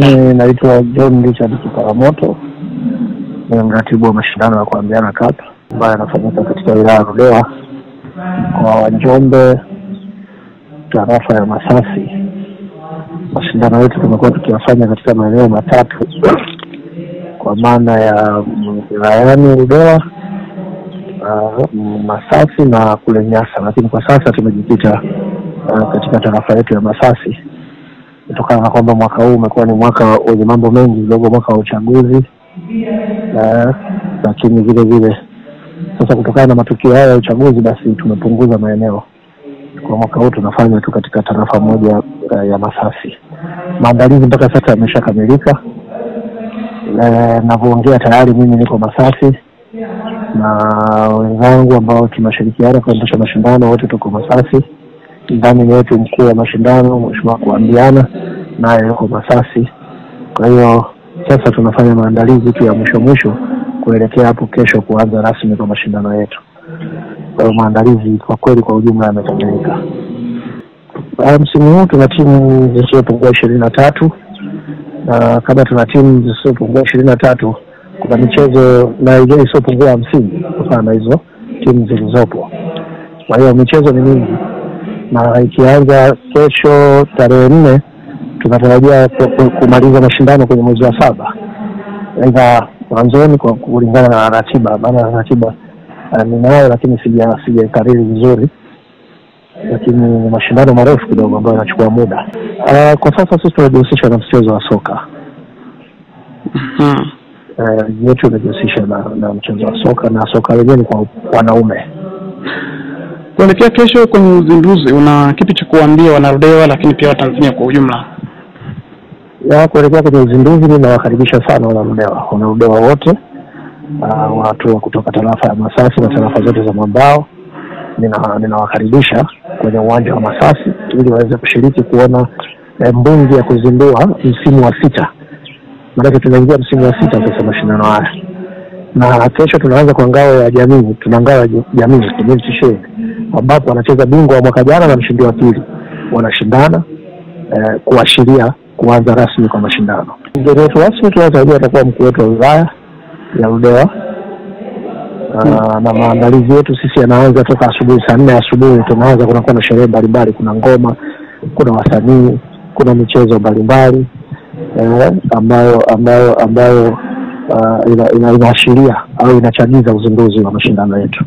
Naitwa John Richard Kiparamoto, ni mratibu wa mashindano ya kuambiana cup ambayo yanafanyika katika wilaya ya Ludewa kwa Njombe, tarafa ya Masasi. Mashindano yetu tumekuwa tukiyafanya katika maeneo matatu, kwa maana ya wilayani Ludewa, Masasi na kule Nyasa, lakini kwa sasa tumejikita katika tarafa yetu ya Masasi, kutokana na kwamba mwaka huu umekuwa ni mwaka wenye mambo mengi, kidogo mwaka wa uchaguzi, lakini vile vile sasa kutokana na matukio haya ya uchaguzi, basi tumepunguza maeneo. Kwa mwaka huu tunafanya tu katika tarafa moja ya Masasi. Maandalizi mpaka sasa yameshakamilika. Navyoongea tayari mimi niko Masasi na wenzangu ambao tunashirikiana kuendesha mashindano, wote tuko Masasi. Ndani yetu mkuu wa mashindano Mheshimiwa Kuambiana naye yuko Masasi. Kwa hiyo sasa tunafanya maandalizi tu ya mwisho kuelekea hapo kesho kuanza rasmi kwa mashindano yetu. Kwa hiyo maandalizi kwa kweli kwa ujumla yamekamilika. Msimu huu tuna timu zisizopungua 23, na kama tuna timu zisizopungua 23, kuna michezo na ile isiyopungua 50 kutokana na hizo timu zilizopo. Kwa hiyo michezo ni mingi, na ikianza kesho tarehe 4 tunatarajia kumaliza mashindano kwenye mwezi wa 7. Aidha mwanzoni kwa kulingana na ratiba, maana ratiba ninayo lakini sijakariri vizuri, lakini mashindano marefu kidogo ambayo yanachukua muda. Kwa sasa sisi tunajihusisha na mchezo wa soka. Yetu tunajihusisha na mchezo wa soka, na soka lenyewe ni kwa wanaume. Kuelekea kesho kwenye uzinduzi, una kipi cha kuambia wanarudewa lakini pia Watanzania kwa ujumla? Kuelekea kwenye uzinduzi, ninawakaribisha sana wanarudewa wote, watu kutoka tarafa ya Masasi na tarafa zote za Mwambao. Ninawakaribisha kwenye uwanja wa Masasi ili waweze kushiriki kuona mbungi ya kuzindua msimu wa 6. Maana tunaingia msimu wa 6 sasa mashindano haya. Na kesho tunaanza kwa ngao ya jamii, tuna ngao ya jamii community shield, ambapo wanacheza bingwa wa mwaka jana na mshindi wa pili wanashindana kuashiria kuanza rasmi kwa mashindano. Mgeni wetu rasmi tunatarajia atakuwa mkuu wetu wa wilaya ya Ludewa. Na maandalizi yetu sisi yanaanza toka asubuhi, saa 4 asubuhi tunaanza. Kunakuwa na sherehe mbalimbali, kuna ngoma, kuna wasanii, kuna michezo mbalimbali ambayo inaashiria au inachagiza uzinduzi wa mashindano yetu.